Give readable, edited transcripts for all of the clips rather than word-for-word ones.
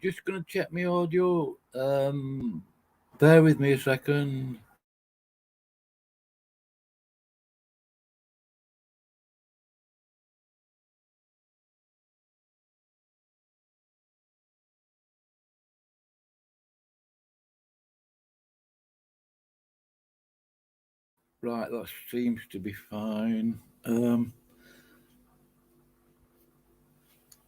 just going to check my audio. Bear with me a second. Right, that seems to be fine.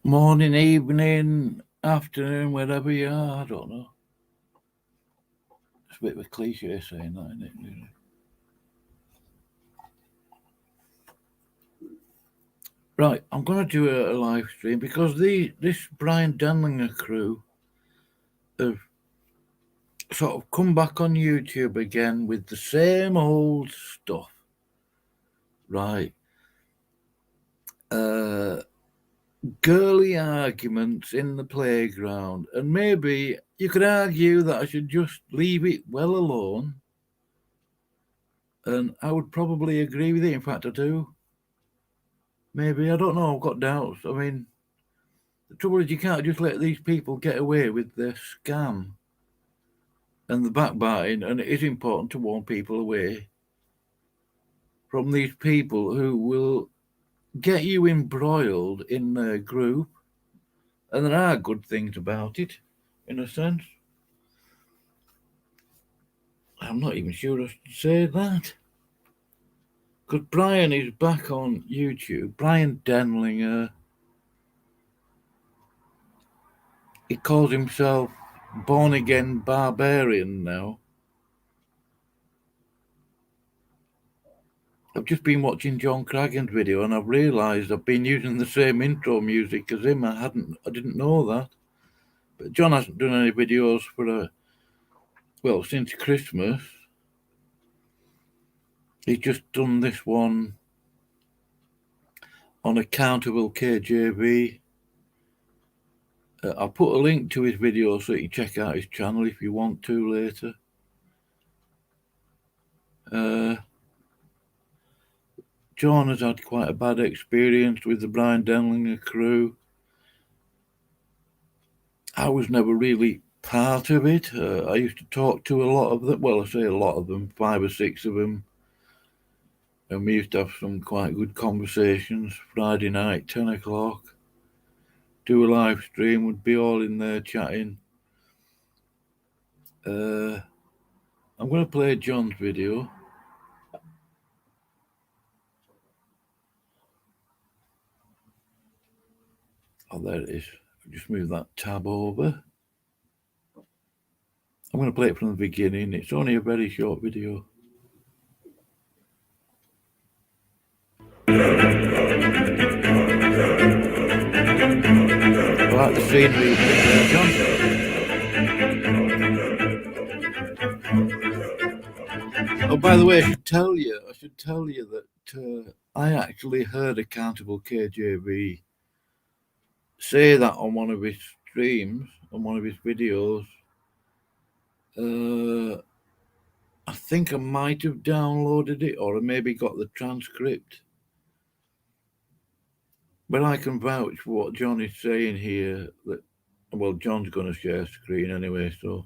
Morning, evening, afternoon, wherever you are, I don't know. It's a bit of a cliche saying that, isn't it, really? Right, I'm going to do a live stream because this Bryan Denlinger crew have sort of come back on YouTube again with the same old stuff. Right. Girly arguments in the playground, and maybe you could argue that I should just leave it well alone, and I would probably agree with it. In fact, I do. Maybe, I don't know, I've got doubts. I mean, the trouble is you can't just let these people get away with their scam and the backbiting, and it is important to warn people away from these people who will get you embroiled in their group, and there are good things about it, in a sense. I'm not even sure I should say that. Because Bryan is back on YouTube. Bryan Denlinger. He calls himself Born Again Barbarian now. I've just been watching John Craggan's video and I've realised I've been using the same intro music as him. I didn't know that. But John hasn't done any videos since Christmas. He's just done this one on Accountable KJV. I'll put a link to his video so you can check out his channel if you want to later. John has had quite a bad experience with the Bryan Denlinger crew. I was never really part of it. I used to talk to a lot of them. Well, I say a lot of them, 5 or 6 of them. And we used to have some quite good conversations. Friday night, 10 o'clock. Do a live stream, would be all in there chatting. I'm going to play John's video. Oh, there it is. Just move that tab over. I'm going to play it from the beginning. It's only a very short video. I like the scenery, John. Oh, by the way, I should tell you that I actually heard Accountable KJV say that on one of his streams, on one of his videos. I think I might have downloaded it, or I maybe got the transcript. But I can vouch for what John is saying here. Well, John's going to share screen anyway, so.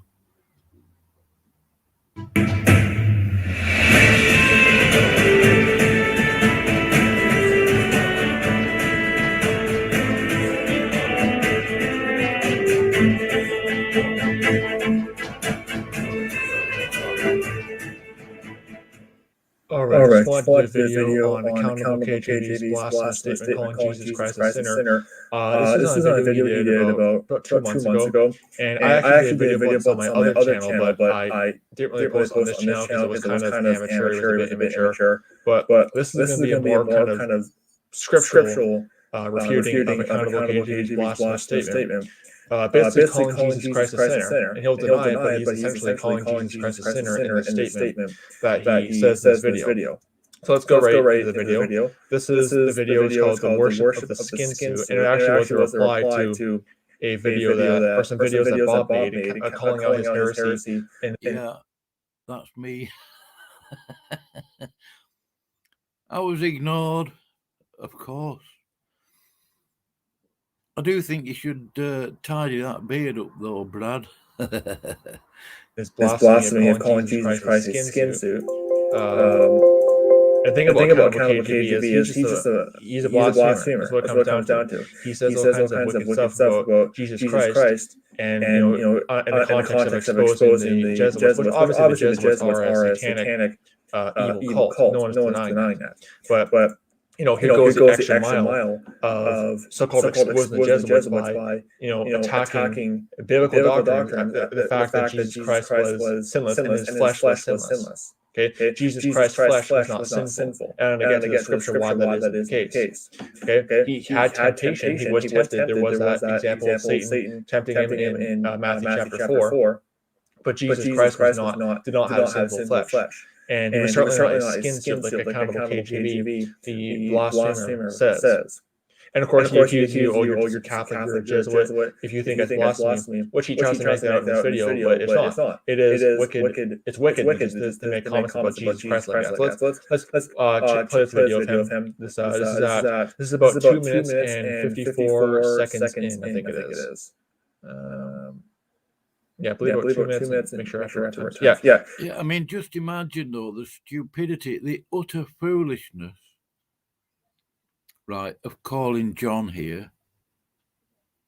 All right, just wanted to do a video on Accountable KJV's blasphemous statement calling Jesus Christ a sinner. This is on a video he did about 2 months ago, and I actually did a video about this on my other channel, but I didn't really post on this channel because it was kind of amateur, it was a bit immature. But this is going to be a more kind of scriptural refuting of Accountable KJV's blasphemous statement. Basically calling Jesus Christ a sinner, and he'll deny it, but he's essentially calling Jesus Christ a sinner in the statement that he says in this video. So let's go right into the video. This is the video called The Worship of the Skin Suit, and it actually was a reply to a video that, or some videos that Bob made, calling out his heresy. Yeah, that's me. I was ignored, of course. I do think you should tidy that beard up, though, Brad. This blasphemy of calling Jesus Christ a skin suit. And the thing about Cannibal KGB is he's a blasphemer. That's what it comes down to. He says all kinds of wicked stuff about Jesus Christ, and in the context of exposing the Jesuits, which obviously the Jesuits are a satanic evil cult. No one's denying that. But here goes the extra mile of so-called exposing the Jesuits by attacking biblical doctrine, the fact that Jesus Christ was sinless and his flesh was sinless. Okay, Jesus Christ's flesh was not sinful, and again to the scripture why that is the case. Okay, he had temptation, he was tempted. There was that example of Satan tempting him in Matthew chapter 4. But Jesus Christ did not have sinful flesh. And he was certainly not a skin suit like a Cannibal KGB, the blasphemer says. And of course, he accused you, you're Catholic, you're a Jesuit, if you think that's blasphemy, which he tries to make that out in this video, but it's not. It is wicked. It's wicked to make comments about Jesus Christ like that. So let's play this video of him. This is about 2 minutes and 54 seconds in, I think it is. Yeah, I believe about 2 minutes. Make sure afterwards. Yeah. I mean, just imagine, though, the stupidity, the utter foolishness, right, of calling John here.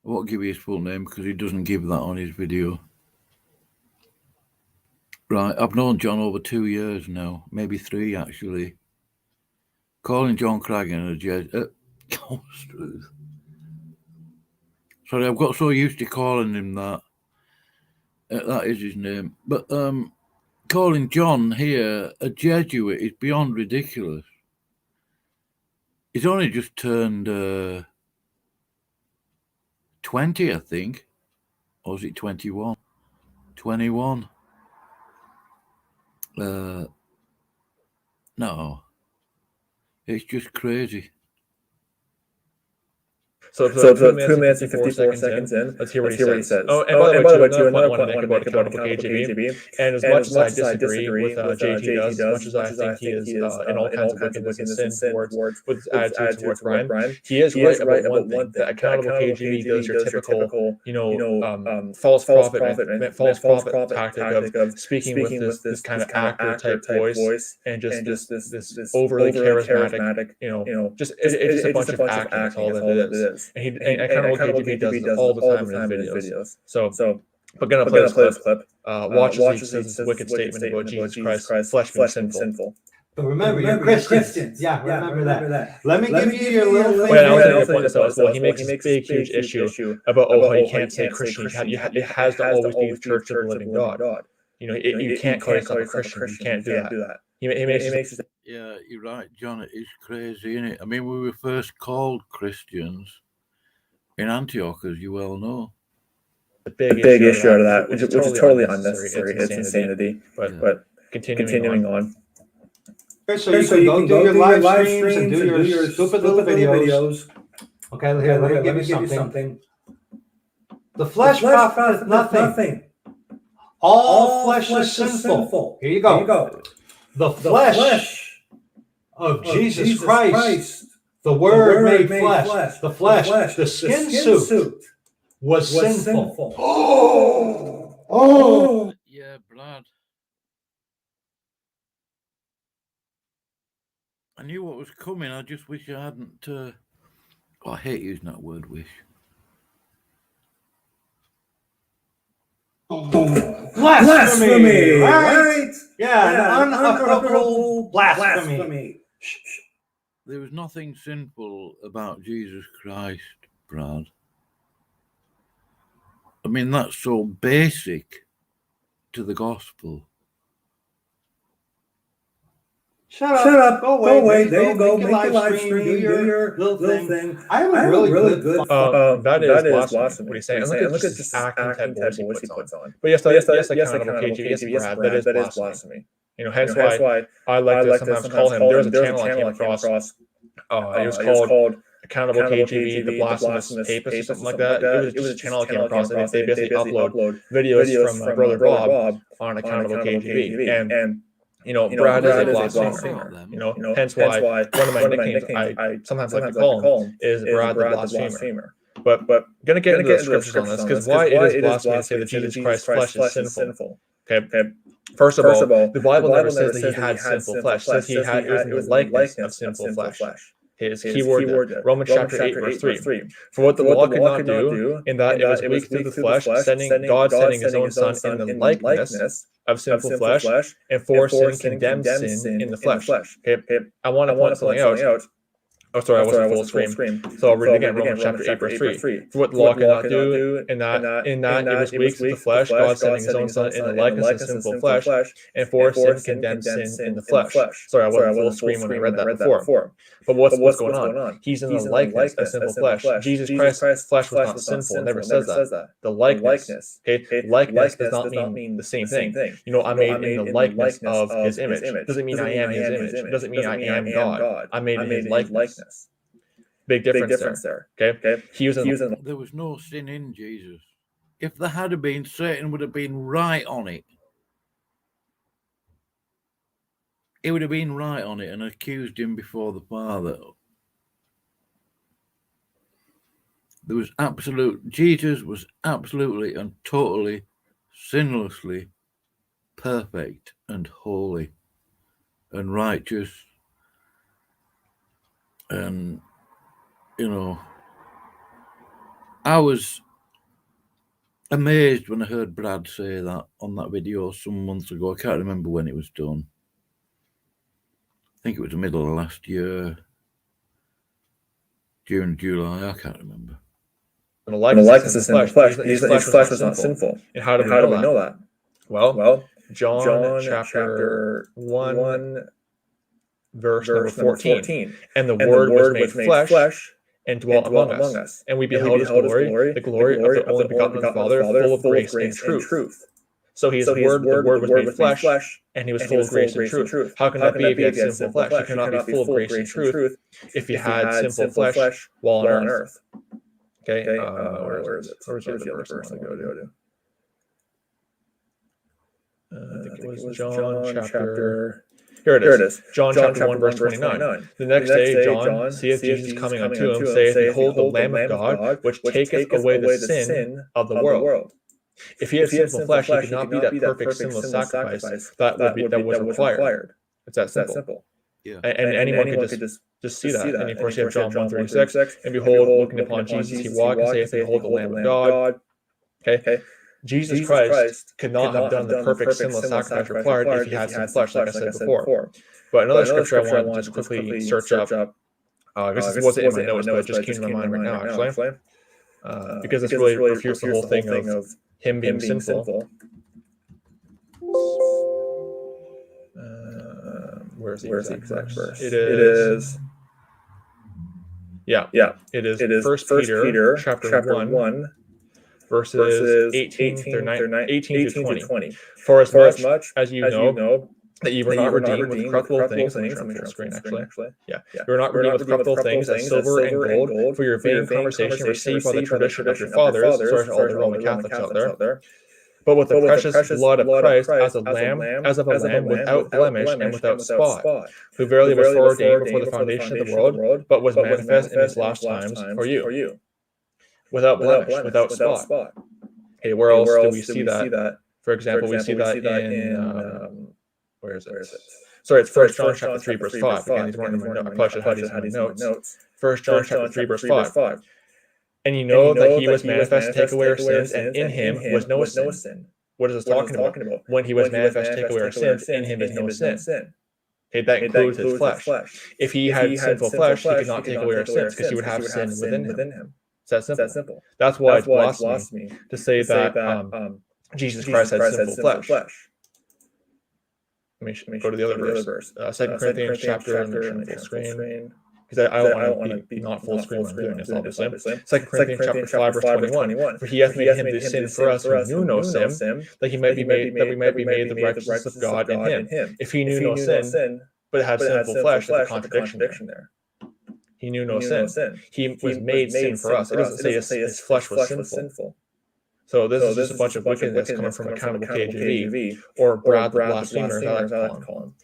I won't give you his full name because he doesn't give that on his video. Right, I've known John over 2 years now, maybe 3 actually. Calling John Craggan a Jesuit. Sorry, I've got so used to calling him that. That is his name. But calling John here a Jesuit is beyond ridiculous. He's only just turned 20, I think. Or is it 21? 21. No. It's just crazy. So 2 minutes and 54 seconds in, let's hear what he says. Oh, and by the way, too, another point I want to make about Cannibal KGB, and as much as I disagree with JT does, as much as I think he is in all kinds of wickedness and sin with his attitude towards Bryan, he is right about one thing, that Cannibal KGB does your typical, false prophet tactic of speaking with this kind of actor-type voice, and just this overly charismatic, it's just a bunch of acting, that's all that it is. And Cannibal KGB does it all the time in his videos. So we're going to play this clip. Watch as he says this wicked statement about Jesus Christ's flesh being sinful. But remember, you're Christians. Yeah, remember that. Let me give you your little thing. Wait, I want to point this out as well. He makes this big, huge issue about, how you can't say Christian. It has to always be the Church of the Living God. You can't call yourself a Christian. You can't do that. He makes this. Yeah, you're right, John. It is crazy, isn't it? I mean, we were first called Christians in Antioch, as you well know. A big issue out of that, which is totally unnecessary. It's insanity. But continuing on. So you can go do your live streams and do your stupid little videos. Okay, here, let me give you something. The flesh profiteth nothing. All flesh is sinful. Here you go. The flesh of Jesus Christ, the Word made flesh, the flesh, the skin suit was sinful. Oh! Yeah, Brad. I knew what was coming. I just wish I hadn't. I hate using that word, wish. Blasphemy, right? Yeah, an unutterable blasphemy. There was nothing sinful about Jesus Christ, Brad. I mean, that's so basic to the gospel. Shut up. Go away. There you go. Make your live stream. Do your little thing. I have a really good. That is blasphemy. What he's saying. And look at this acting type voice he puts on. But yes, the Cannibal KGB, yes, Brad, that is blasphemy. Hence why I like to sometimes call him. There's a channel I came across. It was called Cannibal KGB, the Blasphemous Papist, or something like that. It was a channel I came across. And they basically upload videos from Brother Bob on Cannibal KGB. And Brad is a blasphemer. Hence why one of my nicknames I sometimes like to call him is Brad the Blasphemer. But gonna get into the scriptures on this, because why it is blasphemy to say that Jesus Christ's flesh is sinful. Okay. First of all, the Bible never says that he had sinful flesh. It says he had it was in the likeness of sinful flesh. His keyword, Romans chapter 8, verse 3. For what the law could not do, in that it was weak through the flesh, God sending his own Son in the likeness of sinful flesh, and for sin condemned sin in the flesh. Okay, I want to point something out. Oh, sorry, I wasn't full screen. So I'll read it again, Romans chapter 8, verse 3. For what the law cannot do, in that it was weak through the flesh, God sending his own Son in the likeness of sinful flesh, and for sin condemned sin in the flesh. Sorry, I wasn't full screen when I read that before. But what's going on? He's in the likeness of sinful flesh. Jesus Christ's flesh was not sinful. It never says that. The likeness. Okay, likeness does not mean the same thing. You know, I'm made in the likeness of his image. Doesn't mean I am his image. Doesn't mean I am God. I'm made in his likeness. Big difference there. Okay. There was no sin in Jesus. If there had been, Satan would have been right on it. He would have been right on it and accused him before the Father. Jesus was absolutely and totally, sinlessly perfect and holy and righteous. And, you know, I was amazed when I heard Brad say that on that video some months ago. I can't remember when it was done. I think it was the middle of last year, June, July, I can't remember. And the likeness is in the flesh. His flesh was not sinful. And how do we know that? Well, John chapter 1, verse number 14. And the Word was made flesh and dwelt among us. And we beheld his glory, the glory of the only begotten Father, full of grace and truth. So the Word was made flesh, and he was full of grace and truth. How can that be if he had sinful flesh? You cannot be full of grace and truth if you had sinful flesh while on earth. Okay, where is it? Where's the other verse I go to? I think it was John chapter... Here it is. John chapter 1, verse 29. The next day John seeth Jesus coming unto him, saith, Behold the Lamb of God, which taketh away the sin of the world. If he had sinful flesh, he could not be that perfect sinless sacrifice that was required. It's that simple. Yeah. And anyone could just see that. And of course you have John 1:36, and behold, looking upon Jesus, he walked and saith, Behold the Lamb of God. Okay. Jesus Christ could not have done the perfect sinless sacrifice required if he had some flesh, like I said before. But another scripture I want to just quickly search up. I guess this wasn't in my notes, but it just came to my mind right now, actually. Because this really refutes the whole thing of him being sinful. Where's the exact verse? It is. Yeah. It is 1 Peter chapter 1. Verses 18 to 20. For as much as you know that you were not redeemed with corruptible things, let me share the screen actually. Yeah. You were not redeemed with corruptible things as silver and gold for your vain conversation received by the tradition of your fathers. Sorry to all the Roman Catholics out there. But with the precious blood of Christ as of a lamb without blemish and without spot, who verily was foreordained before the foundation of the world, but was manifest in his last times for you. Without blemish, without spot. Okay, where else do we see that? For example, we see that in where is it? Sorry, it's 1 John chapter 3, verse 5. Again, these weren't in my notes. I probably should have had these in my notes. 1 John chapter 3, verse 5. And you know that he was manifest to take away our sins, and in him was no sin. What is this talking about? When he was manifest to take away our sins, in him is no sin. Okay, that includes his flesh. If he had sinful flesh, he could not take away our sins because he would have sin within him. It's that simple. That's why it's blasphemy to say that Jesus Christ had sinful flesh. Let me go to the other verse. 2 Corinthians chapter, and full screen. Because I don't want to be not full screen when I'm doing this, obviously. 2 Corinthians chapter 5, verse 21. For he hath made him to sin for us who knew no sin, that we might be made the righteousness of God in him. If he knew no sin, but had sinful flesh, that's a contradiction there. He knew no sin. He was made sin for us. It doesn't say his flesh was sinful. So this is just a bunch of wickedness coming from Accountable KJV, or Brad the Blasphemer, as I like to call him.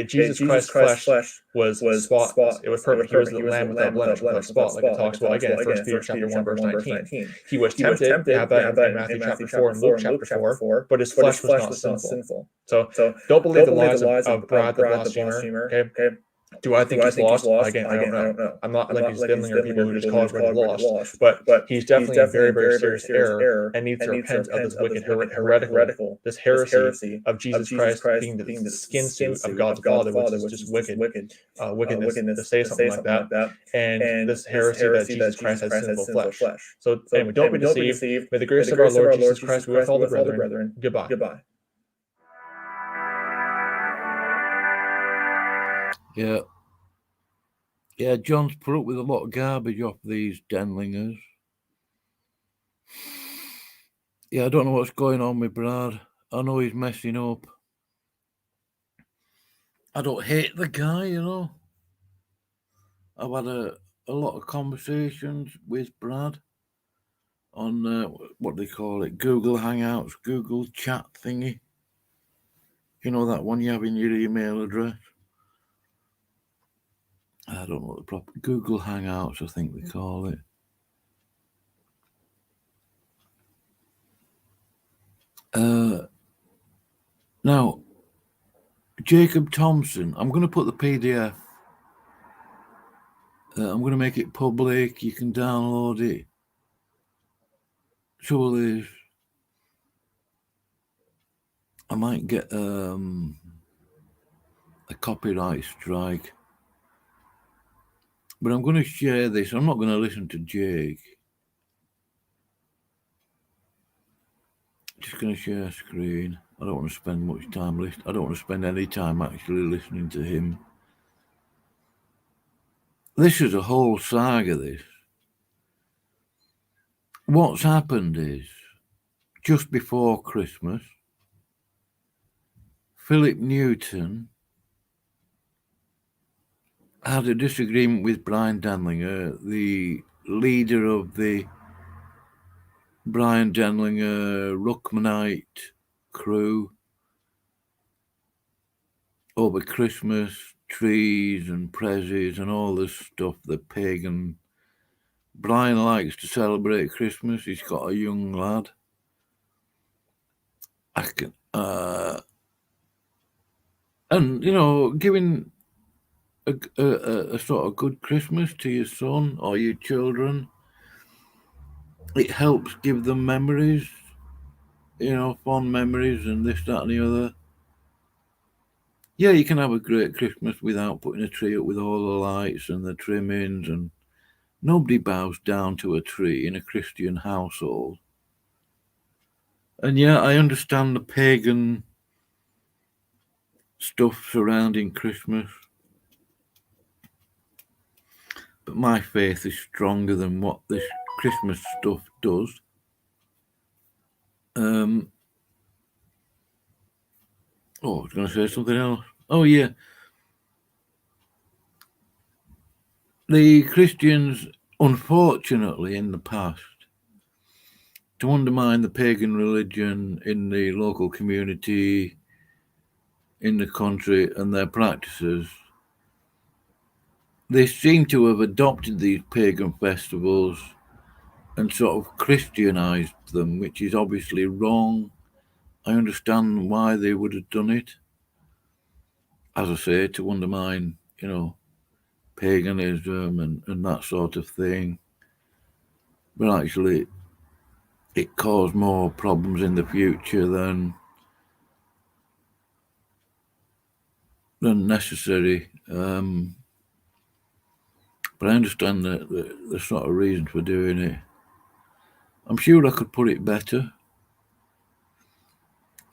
Jesus Christ's flesh was spotless. It was perfect. He was the lamb without blemish, without spot, like it talks about again in 1 Peter chapter 1, verse 19. He was tempted, you have that in Matthew chapter 4 and Luke chapter 4, but his flesh was not sinful. So don't believe the lies of Brad the blasphemer. Okay? Do I think he's lost? Again, I don't know. I'm not like these Denlinger people who just call everybody lost, but he's definitely in very, very serious error and needs to repent of this wicked heretical, this heresy of Jesus Christ being the skin suit of God the Father, which is just wickedness to say something like that, and this heresy that Jesus Christ has sinful flesh. So anyway, don't be deceived. May the grace of our Lord Jesus Christ be with all the brethren. Goodbye. Yeah, John's put up with a lot of garbage off these Denlingers. Yeah, I don't know what's going on with Brad. I know he's messing up. I don't hate the guy, you know. I've had a lot of conversations with Brad on, what they call it, Google Hangouts, Google Chat thingy. You know, that one you have in your email address. I don't know what the proper Google Hangouts, I think they call it. Now, Jacob Thompson, I'm going to put the PDF. I'm going to make it public. You can download it. Trouble is, I might get a copyright strike. But I'm going to share this. I'm not going to listen to Jake. Just going to share screen. I don't want to spend much time listening. I don't want to spend any time actually listening to him. This is a whole saga, this. What's happened is, just before Christmas, Philip Newton had a disagreement with Bryan Denlinger, the leader of the Bryan Denlinger Ruckmanite crew, over Christmas trees and prezzies and all this stuff, the pagan. Bryan likes to celebrate Christmas. He's got a young lad. And, you know, giving a sort of good Christmas to your son or your children, it helps give them memories, you know, fond memories and this, that, and the other. Yeah, you can have a great Christmas without putting a tree up with all the lights and the trimmings, and nobody bows down to a tree in a Christian household. And yeah, I understand the pagan stuff surrounding Christmas, but my faith is stronger than what this Christmas stuff does. I was going to say something else. Oh, yeah. The Christians, unfortunately, in the past, to undermine the pagan religion in the local community, in the country, and their practices, they seem to have adopted these pagan festivals and sort of Christianized them, which is obviously wrong. I understand why they would have done it. As I say, to undermine, you know, paganism and that sort of thing. But actually, it caused more problems in the future than necessary. But I understand the sort of reason for doing it. I'm sure I could put it better.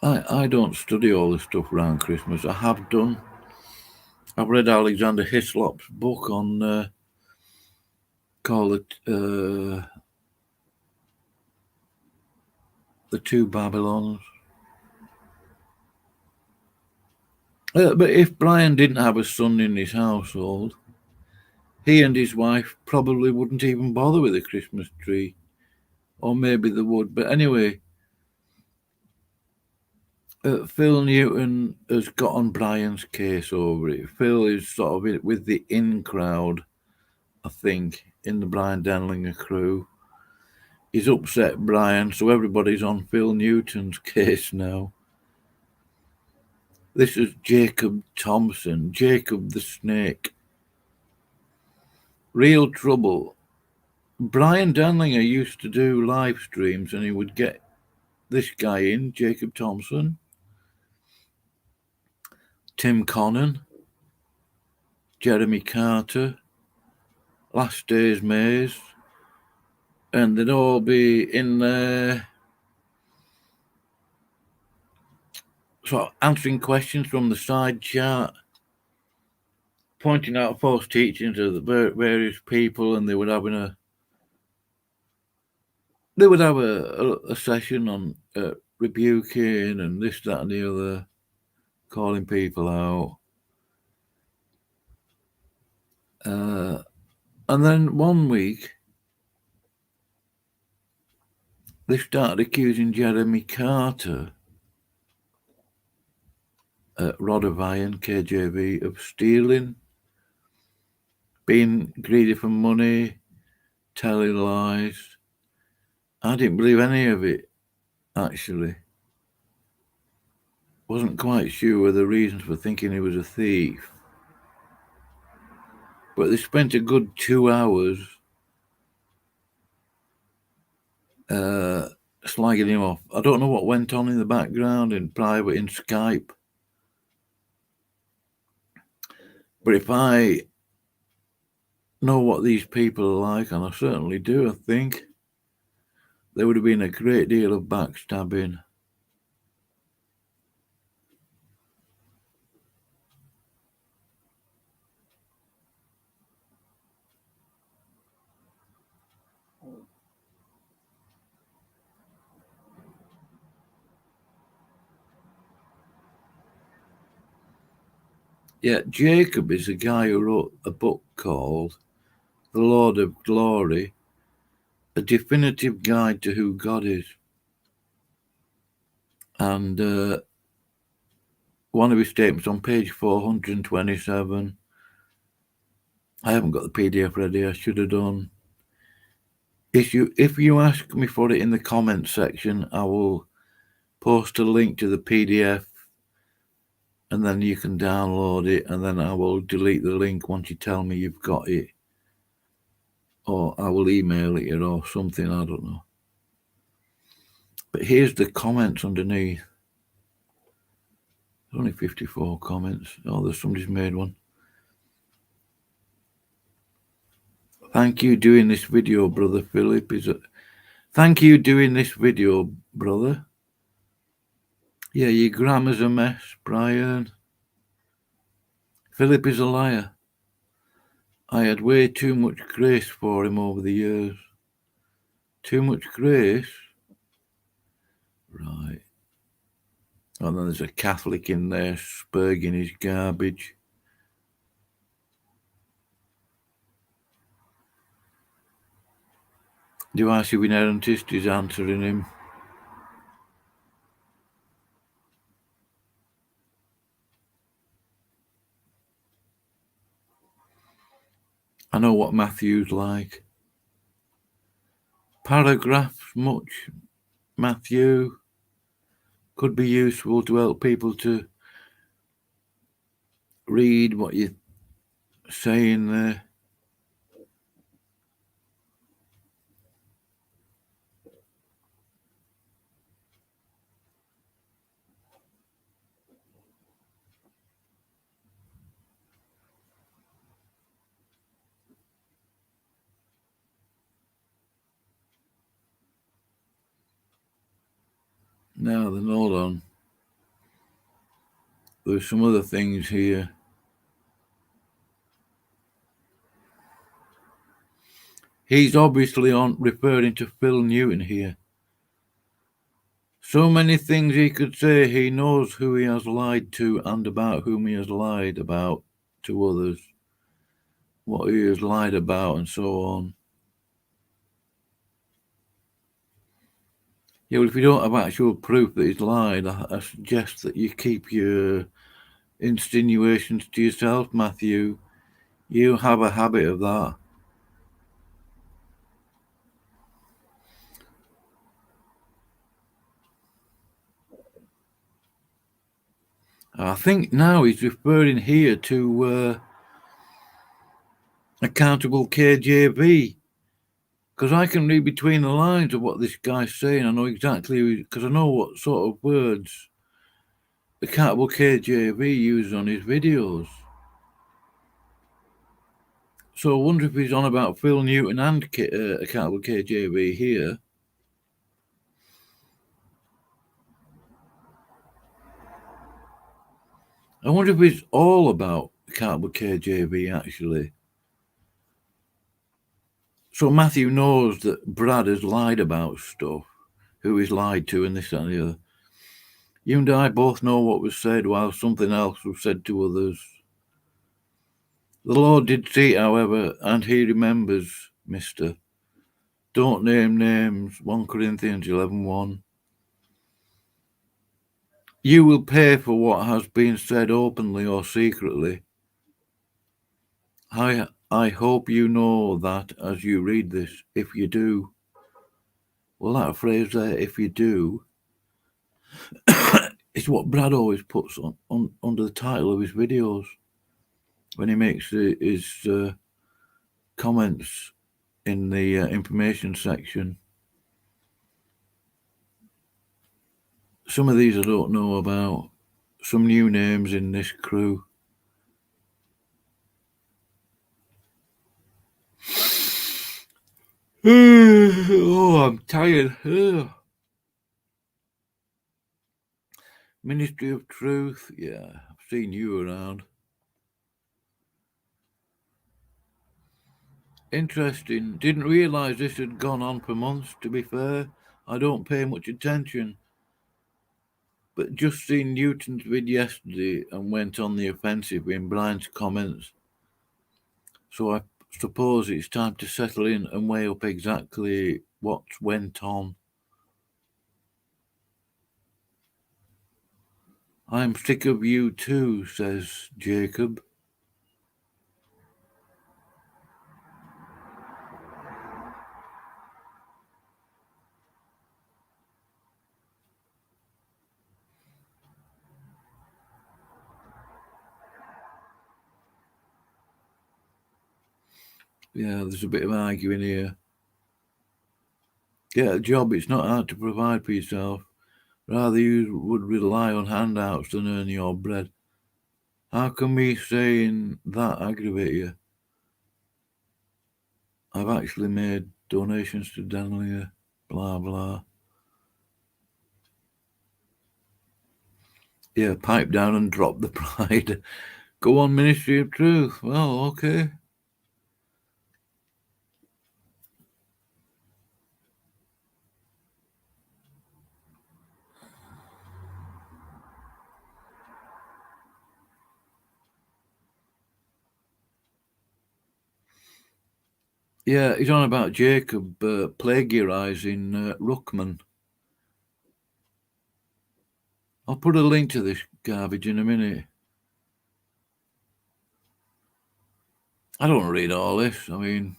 I don't study all this stuff around Christmas. I have done. I've read Alexander Hislop's book on, call it The Two Babylons. But if Bryan didn't have a son in his household, he and his wife probably wouldn't even bother with a Christmas tree. Or maybe they would. But anyway, Phil Newton has got on Bryan's case over it. Phil is sort of with the in crowd, I think, in the Bryan Denlinger crew. He's upset Bryan, so everybody's on Phil Newton's case now. This is Jacob Thompson, Jacob the Snake. Real trouble. Bryan Denlinger used to do live streams and he would get this guy in, Jacob Thompson, Tim Connon, Jeremy Carter, Last Day's Maze, and they'd all be in there sort of answering questions from the side chat, pointing out false teachings of the various people, and they would have a session on rebuking and this, that, and the other, calling people out. And then one week, they started accusing Jeremy Carter, Rod of Iron, KJV, of stealing, being greedy for money, telling lies. I didn't believe any of it, actually. Wasn't quite sure of the reasons for thinking he was a thief. But they spent a good 2 hours slagging him off. I don't know what went on in the background, in private, in Skype. But if I know what these people are like, and I certainly do, I think there would have been a great deal of backstabbing. Yeah, Jacob is a guy who wrote a book called The Lord of Glory, a definitive guide to who God is. And one of his statements on page 427, I haven't got the PDF ready, I should have done. If you ask me for it in the comments section, I will post a link to the PDF and then you can download it, and then I will delete the link once you tell me you've got it. Or I will email it or something, I don't know. But here's the comments underneath. There's only 54 comments. Oh, there's somebody's made one. Thank you doing this video, Brother Philip. Thank you doing this video, brother. Yeah, your grammar's a mess, Bryan. Philip is a liar. I had way too much grace for him over the years. Too much grace? Right. And then there's a Catholic in there spurging his garbage. Do I see inerrantist is answering him? I know what Matthew's like. Paragraphs much, Matthew. Could be useful to help people to read what you're saying there. Now then, hold on. There's some other things here. He's obviously referring to Phil Newton here. So many things he could say. He knows who he has lied to and about whom he has lied about to others. What he has lied about and so on. Yeah, well, if you don't have actual proof that he's lied, I suggest that you keep your insinuations to yourself, Matthew. You have a habit of that. I think now he's referring here to accountable KJV, because I can read between the lines of what this guy's saying. I know exactly, because I know what sort of words accountable KJV uses on his videos. So I wonder if he's on about Phil Newton and accountable KJV here. I wonder if it's all about accountable KJV, actually. So Matthew knows that Brad has lied about stuff, who he's lied to, and this and the other. You and I both know what was said while something else was said to others. The Lord did see, however, and he remembers, mister. Don't name names, 1 Corinthians 11:1. You will pay for what has been said openly or secretly. I hope you know that as you read this, if you do. Well, that phrase there, if you do, is what Brad always puts on under the title of his videos when he makes his comments in the information section. Some of these I don't know about. Some new names in this crew. Oh, I'm tired. Ministry of Truth. Yeah, I've seen you around. Interesting. Didn't realise this had gone on for months, to be fair. I don't pay much attention. But just seen Newton's vid yesterday and went on the offensive in Bryan's comments. So I suppose it's time to settle in and weigh up exactly what went on. I'm sick of you too, says Jacob. Yeah, there's a bit of arguing here. Get a job, it's not hard to provide for yourself. Rather you would rely on handouts than earn your bread. How can me saying that aggravate you? I've actually made donations to Denlinger, blah, blah. Yeah, pipe down and drop the pride. Go on, Ministry of Truth. Well, okay. Yeah, he's on about Jacob plagiarising Ruckman. I'll put a link to this garbage in a minute. I don't read all this. I mean,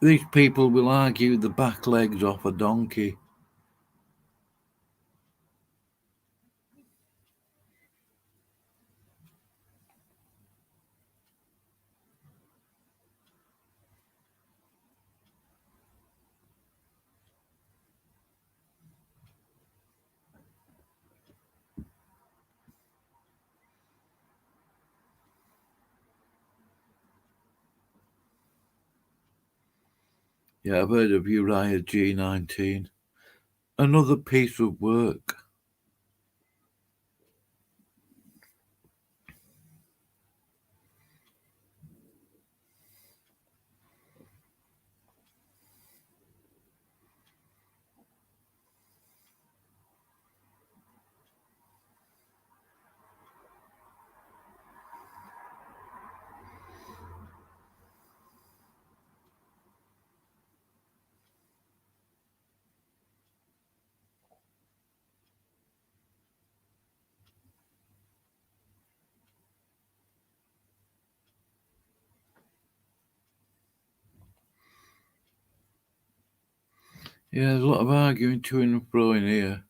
these people will argue the back legs off a donkey. Yeah, I've heard of Uriah G19. Another piece of work. Yeah, there's a lot of arguing to and fro in here.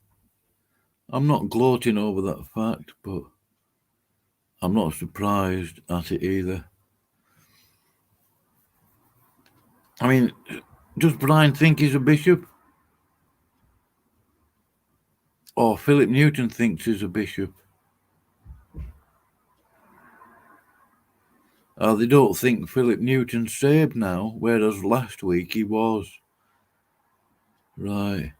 I'm not gloating over that fact, but I'm not surprised at it either. I mean, does Bryan think he's a bishop? Or Philip Newton thinks he's a bishop? They don't think Philip Newton's saved now, whereas last week he was. Right.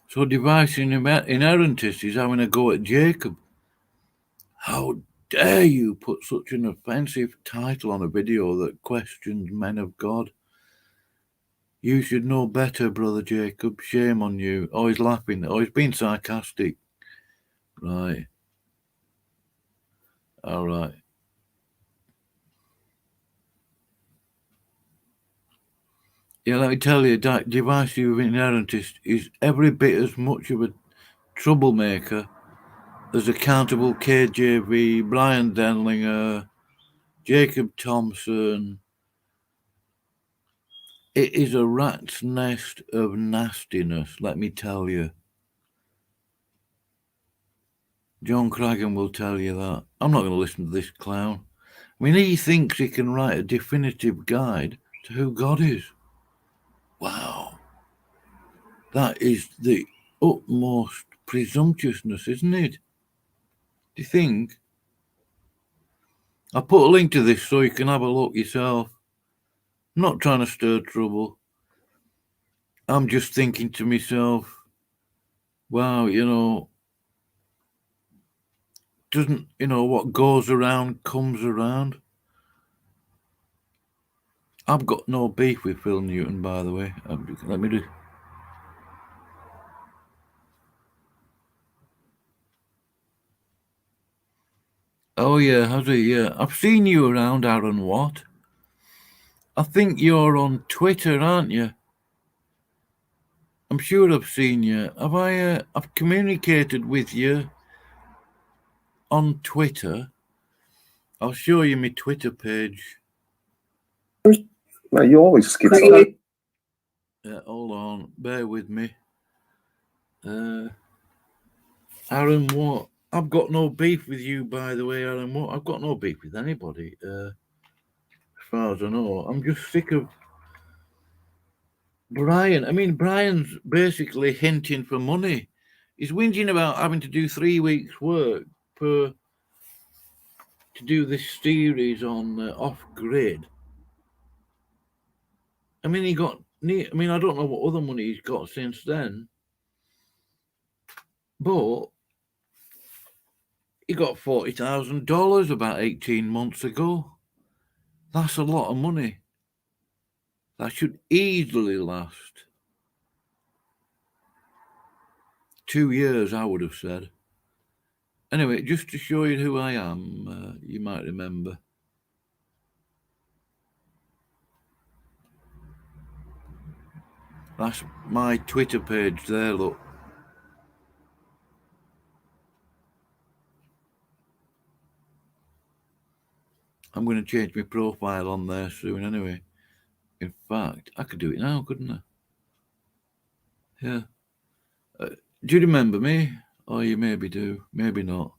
So devising inerrantist is having a go at Jacob. How dare you put such an offensive title on a video that questions men of God? You should know better, Brother Jacob. Shame on you. Oh, he's laughing. Oh, he's being sarcastic. Right. All right. Yeah, let me tell you, divisive inerrantist is every bit as much of a troublemaker as accountable KJV, Bryan Denlinger, Jacob Thompson. It is a rat's nest of nastiness, let me tell you. John Craggan will tell you that. I'm not going to listen to this clown. I mean, he thinks he can write a definitive guide to who God is. Wow. That is the utmost presumptuousness, isn't it? Do you think? I'll put a link to this so you can have a look yourself. I'm not trying to stir trouble. I'm just thinking to myself, wow, doesn't, what goes around comes around. I've got no beef with Phil Newton, by the way. Let me do. Oh, yeah, has he? Yeah. I've seen you around, Aaron Watt. I think you're on Twitter, aren't you? I'm sure I've seen you. I've communicated with you on Twitter. I'll show you my Twitter page. Well, you always skip something. Yeah, hold on. Bear with me. Aaron Watt. I've got no beef with you, by the way, Aaron Watt. I've got no beef with anybody. As far as I know. I'm just sick of Bryan. I mean, Bryan's basically hinting for money. He's whinging about having to do 3 weeks' work to do this series on off-grid. I mean, I don't know what other money he's got since then, but he got $40,000 about 18 months ago. That's a lot of money. That should easily last 2 years, I would have said. Anyway, just to show you who I am, you might remember. That's my Twitter page there, look. I'm going to change my profile on there soon anyway. In fact, I could do it now, couldn't I? Yeah. Do you remember me? Oh, you maybe do, maybe not.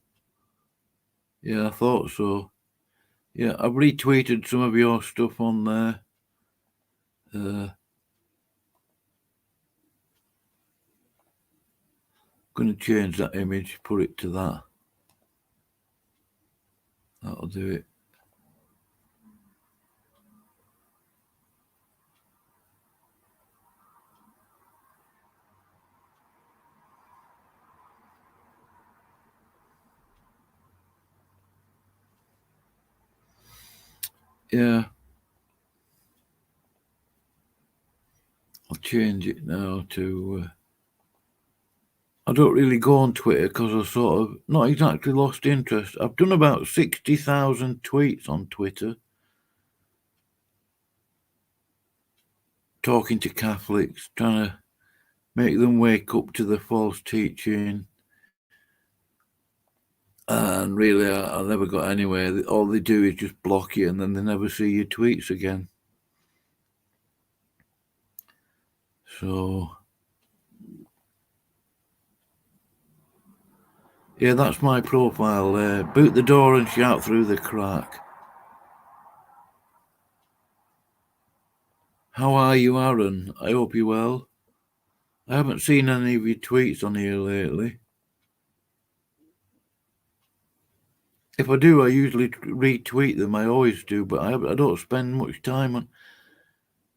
Yeah, I thought so. Yeah, I've retweeted some of your stuff on there. Going to change that image, put it to that. That'll do it. Yeah. I'll change it now to... I don't really go on Twitter because I sort of not exactly lost interest. I've done about 60,000 tweets on Twitter. Talking to Catholics, trying to make them wake up to the false teaching. And really, I never got anywhere. All they do is just block you, and then they never see your tweets again. So, yeah, that's my profile there. Boot the door and shout through the crack. How are you, Aaron? I hope you're well. I haven't seen any of your tweets on here lately. If I do, I usually retweet them. I always do, but I don't spend much time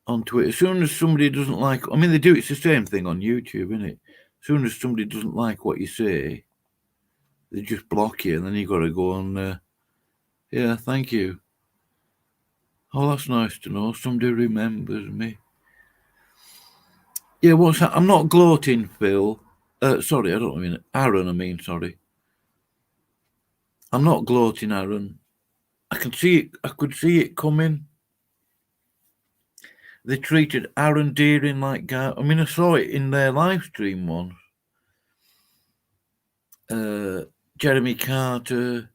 on Twitter. As soon as somebody doesn't like, I mean, they do. It's the same thing on YouTube, isn't it? As soon as somebody doesn't like what you say, they just block you, and then you got to go on. Yeah, thank you. Oh, that's nice to know. Somebody remembers me. Yeah, what's that? I'm not gloating, Phil. Sorry, I don't mean it. Aaron, sorry. I'm not gloating, Aaron. I can see it. I could see it coming. They treated Aaron Deering like God. I mean, I saw it in their live stream once. Jeremy Carter,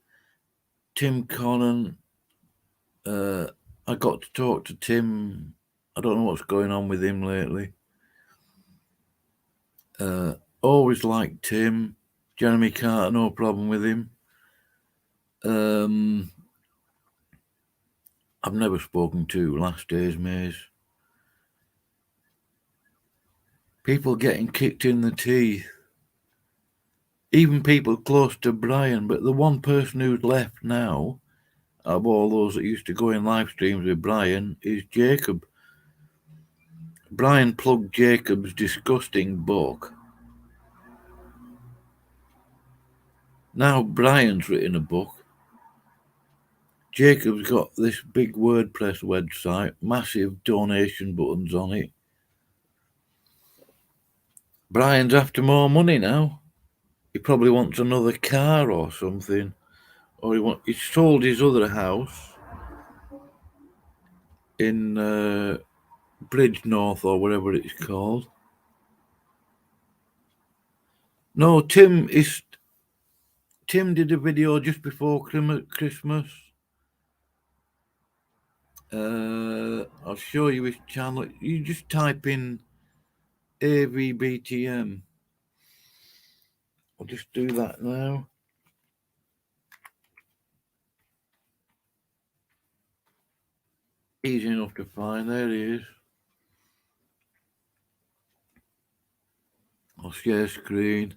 Tim Connon. I got to talk to Tim. I don't know what's going on with him lately. Always liked Tim. Jeremy Carter, no problem with him. I've never spoken to Last Days Maze. People getting kicked in the teeth. Even people close to Bryan, but the one person who's left now, of all those that used to go in live streams with Bryan, is Jacob. Bryan plugged Jacob's disgusting book. Now Bryan's written a book. Jacob's got this big WordPress website, massive donation buttons on it. Bryan's after more money now. He probably wants another car or something. Or he sold his other house in Bridge North or whatever it's called. No, Tim did a video just before Christmas. I'll show you his channel. You just type in AVBTM. I'll just do that now. Easy enough to find. There he is. I'll share screen.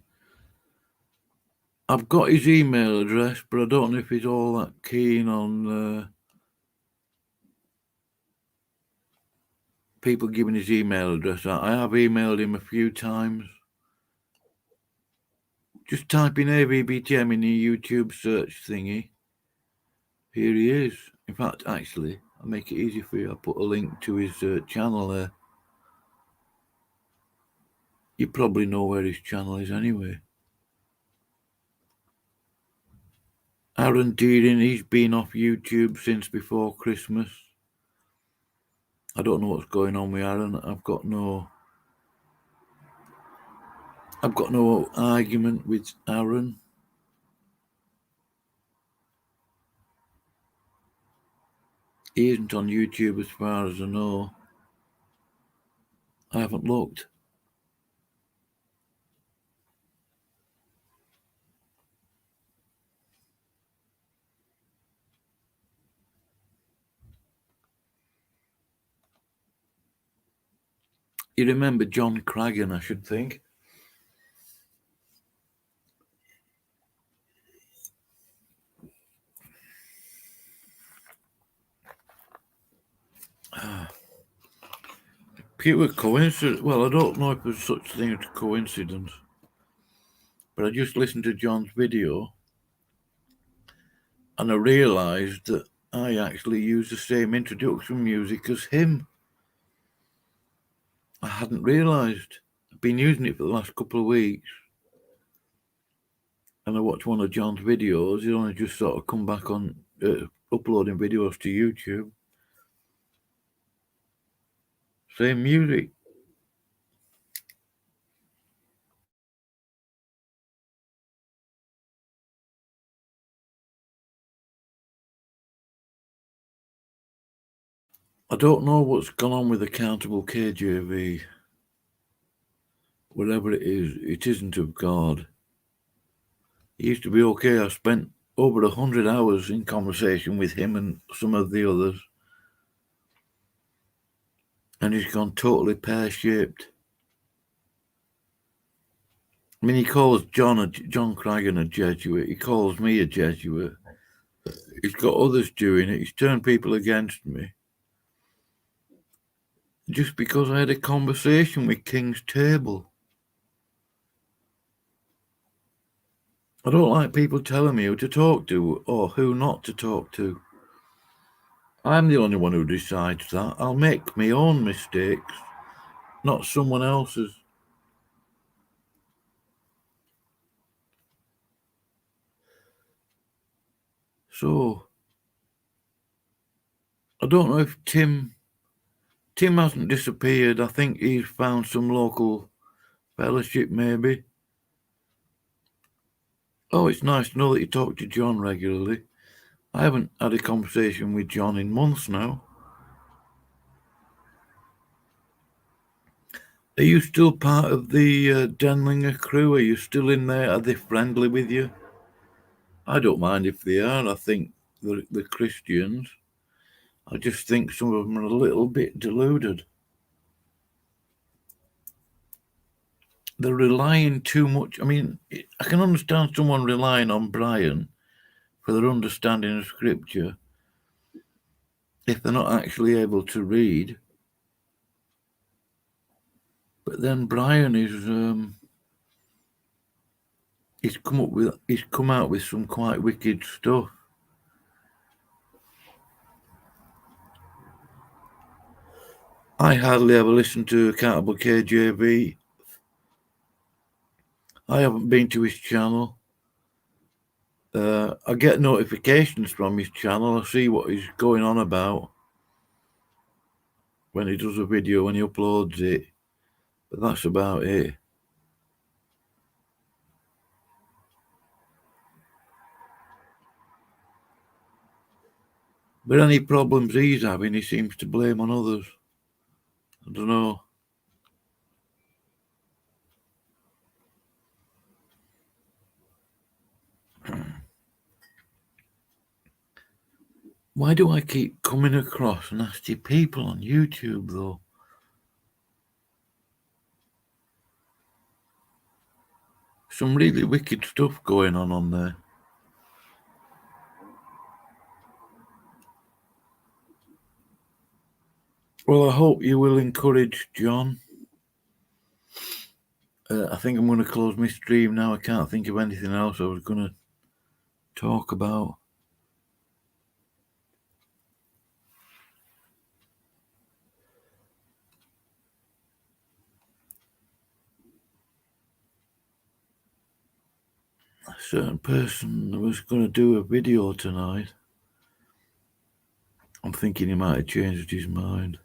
I've got his email address, but I don't know if he's all that keen on people giving his email address out. I have emailed him a few times. Just type in AVBTM in the YouTube search thingy. Here he is. In fact, actually, I'll make it easy for you. I'll put a link to his channel there. You probably know where his channel is anyway. Aaron Deering, he's been off YouTube since before Christmas. I don't know what's going on with Aaron. I've got no argument with Aaron. He isn't on YouTube as far as I know. I haven't looked. You remember John Cragen, I should think. Pure coincidence. Well, I don't know if there's such a thing as coincidence, but I just listened to John's video and I realised that I actually used the same introduction music as him. I hadn't realised. I've been using it for the last couple of weeks. And I watched one of John's videos. He's only just sort of come back on uploading videos to YouTube. Same music. I don't know what's gone on with accountable KJV. Whatever it is, it isn't of God. It used to be okay. I spent over 100 hours in conversation with him and some of the others. And he's gone totally pear-shaped. I mean, he calls John Craggan a Jesuit. He calls me a Jesuit. He's got others doing it. He's turned people against me. Just because I had a conversation with King's Table. I don't like people telling me who to talk to or who not to talk to. I'm the only one who decides that. I'll make my own mistakes, not someone else's. So, I don't know if Tim hasn't disappeared. I think he's found some local fellowship, maybe. Oh, it's nice to know that you talk to John regularly. I haven't had a conversation with John in months now. Are you still part of the Denlinger crew? Are you still in there? Are they friendly with you? I don't mind if they are. I think the Christians. I just think some of them are a little bit deluded. They're relying too much. I mean, I can understand someone relying on Bryan for their understanding of Scripture if they're not actually able to read. But then Bryan he's come out with some quite wicked stuff. I hardly ever listen to Accountable KJV. I haven't been to his channel. I get notifications from his channel. I see what he's going on about when he does a video, when he uploads it. But that's about it. But any problems he's having, he seems to blame on others. I don't know. Why do I keep coming across nasty people on YouTube, though? Some really wicked stuff going on there. Well, I hope you will encourage John. I think I'm going to close my stream now. I can't think of anything else I was going to talk about. A certain person was going to do a video tonight. I'm thinking he might have changed his mind.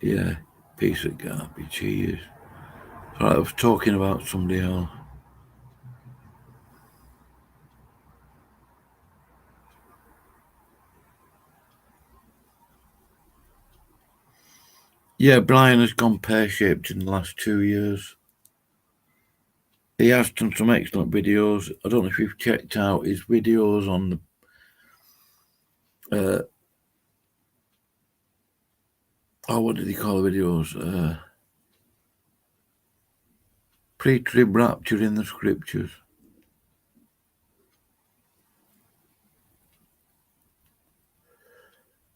Yeah, piece of garbage he is. Right, I was talking about somebody else. Yeah, Bryan has gone pear-shaped in the last 2 years. He has done some excellent videos. I don't know if you've checked out his videos on the what did he call the videos? Pre-trib rapture in the Scriptures.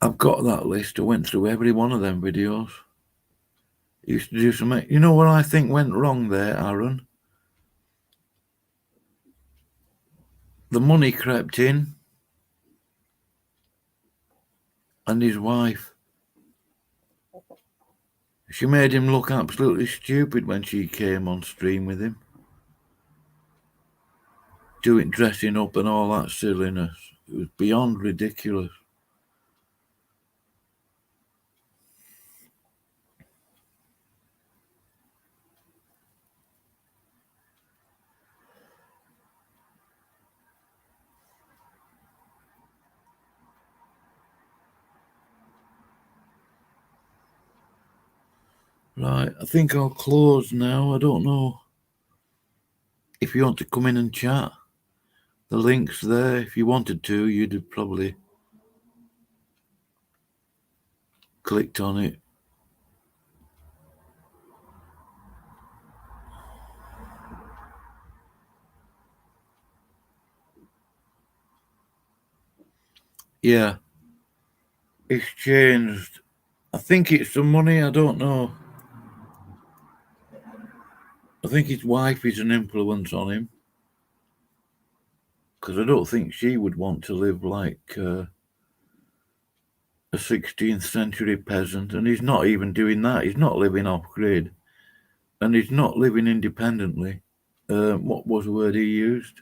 I've got that list. I went through every one of them videos. He used to do something. You know what I think went wrong there, Aaron? The money crept in, and his wife. She made him look absolutely stupid when she came on stream with him. Dressing up and all that silliness. It was beyond ridiculous. Right, I think I'll close now. I don't know if you want to come in and chat. The link's there. If you wanted to, you'd have probably clicked on it. Yeah, exchanged. I think it's some money. I don't know. I think his wife is an influence on him, because I don't think she would want to live like a 16th century peasant, and he's not even doing that. He's not living off grid, and he's not living independently. What was the word he used?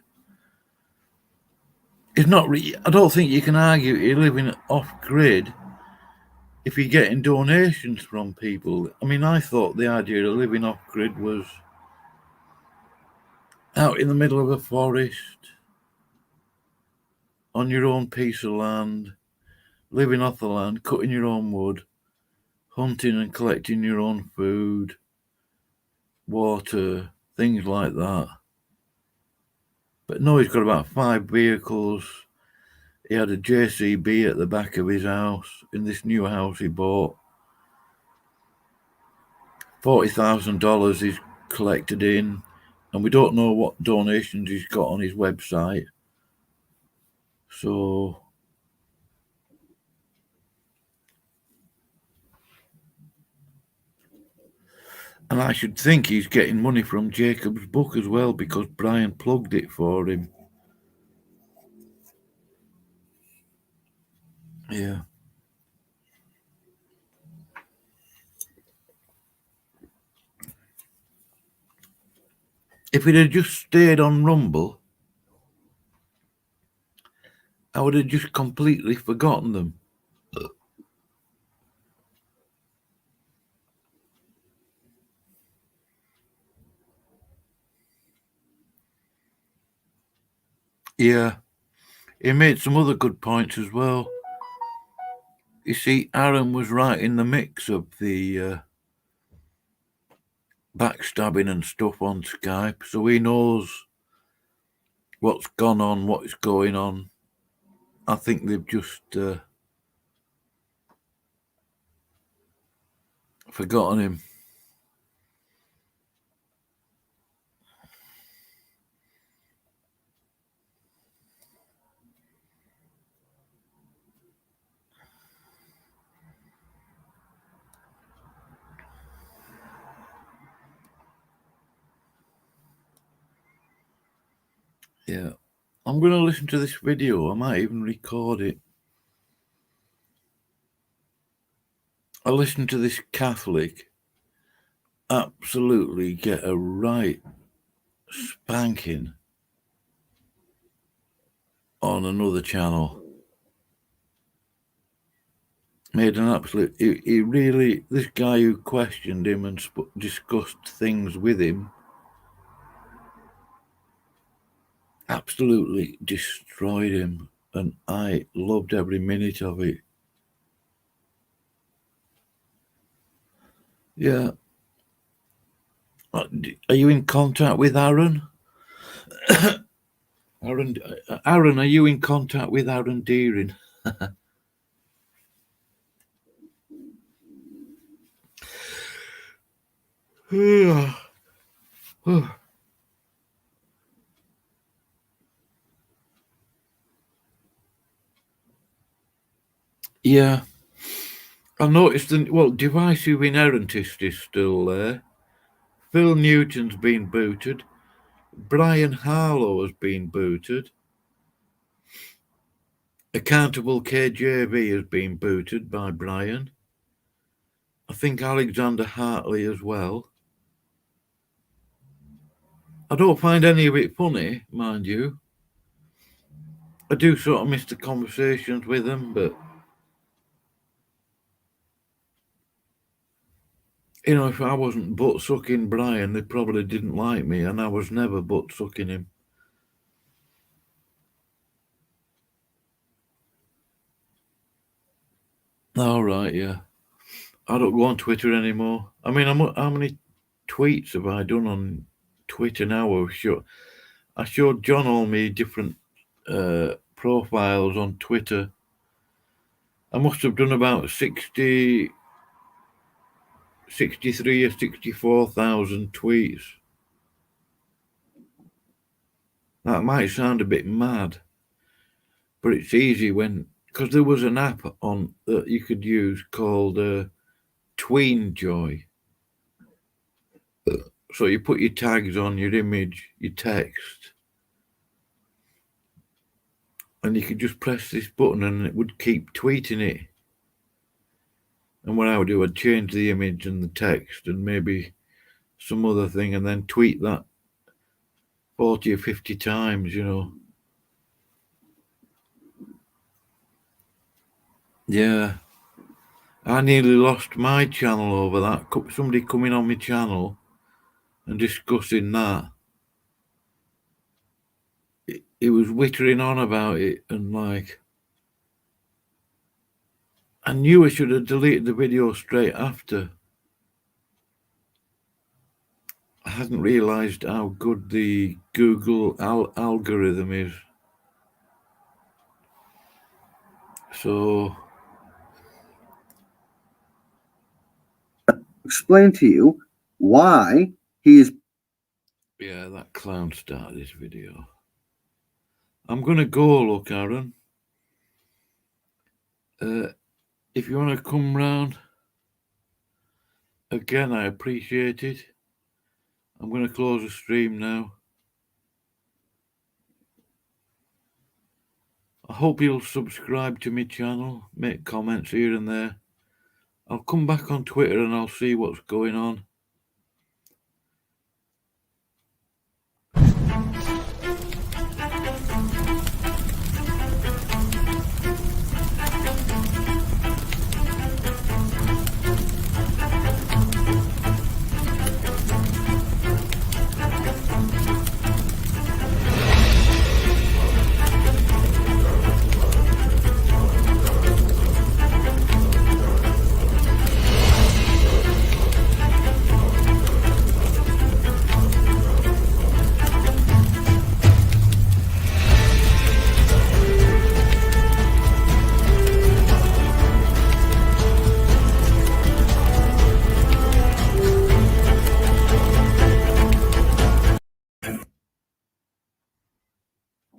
It's not. I don't think you can argue you're living off grid if you're getting donations from people. I mean, I thought the idea of living off grid was out in the middle of a forest, on your own piece of land, living off the land, cutting your own wood, hunting and collecting your own food, water, things like that. But no, he's got about 5 vehicles. He had a JCB at the back of his house, in this new house he bought. $40,000 he's collected in, and we don't know what donations he's got on his website. So, and I should think he's getting money from Jacob's book as well, because Bryan plugged it for him. Yeah. If it had just stayed on Rumble, I would have just completely forgotten them. Yeah, he made some other good points as well. You see, Aaron was right in the mix of the backstabbing and stuff on Skype, so he knows what's gone on, what's going on. I think they've just forgotten him. Yeah, I'm going to listen to this video. I might even record it. I listened to this Catholic absolutely get a right spanking on another channel. Made an absolute. He really, this guy who questioned him and discussed things with him, absolutely destroyed him, and I loved every minute of it. Yeah. Are you in contact with Aaron? Aaron, are you in contact with Aaron Deering? Yeah, I noticed divisive inerrantist is still there. Phil Newton's been booted. Brian Harlow has been booted. Accountable KJV has been booted by Brian. I think Alexander Hartley as well. I don't find any of it funny, mind you. I do sort of miss the conversations with them, but you know, if I wasn't butt sucking Brian, they probably didn't like me, and I was never butt sucking him. All right, yeah. I don't go on Twitter anymore. I mean, how many tweets have I done on Twitter now? I showed John all my different profiles on Twitter. I must have done about 63 or 64,000 tweets. That might sound a bit mad, but it's easy because there was an app on that you could use called Tween Joy. So you put your tags on your image, your text, and you could just press this button and it would keep tweeting it. And what I would do, I'd change the image and the text and maybe some other thing and then tweet that 40 or 50 times, you know. Yeah. I nearly lost my channel over that. Somebody coming on my channel and discussing that. He was wittering on about it and like, I knew I should have deleted the video straight after. I hadn't realised how good the Google algorithm is. So, Explain to you why he is. yeah, that clown started this video. I'm going to go, look, Aaron. If you want to come round again, I appreciate it. I'm going to close the stream now. I hope you'll subscribe to my channel, make comments here and there. I'll come back on Twitter and I'll see what's going on.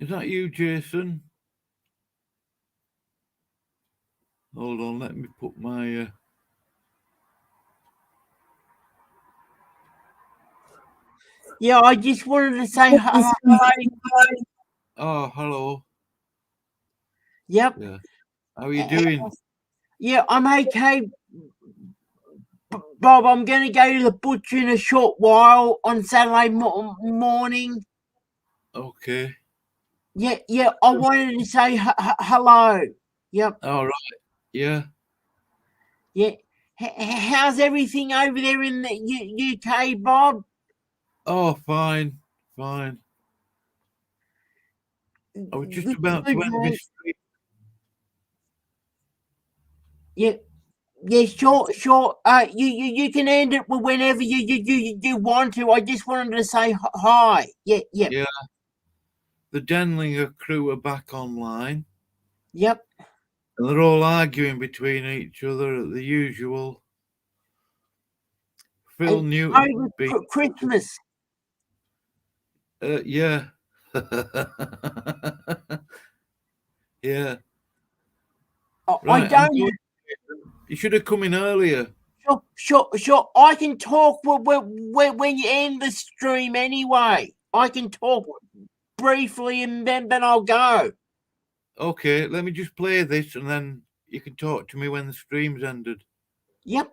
Is that you, Jason? Hold on, let me put my... Yeah, I just wanted to say hi. Oh, hello. Yep. Yeah. How are you doing? Yeah, I'm okay. Bob, I'm going to go to the butcher in a short while on Saturday morning. Okay. Yeah, I wanted to say hello. Yep. All right. Yeah. Yeah. How's everything over there in the UK, Bob? Oh, fine. I was just about to end this stream. Yeah, sure. You can end it whenever you want to. I just wanted to say hi. Yeah. The Denlinger crew are back online. Yep. And they're all arguing between each other, the usual. Phil Newton. Over Christmas. Yeah. Yeah. Right, I don't. You should have come in earlier. Sure. I can talk when you end the stream anyway. I can talk briefly and then I'll go. Okay, let me just play this and then you can talk to me when the stream's ended. Yep.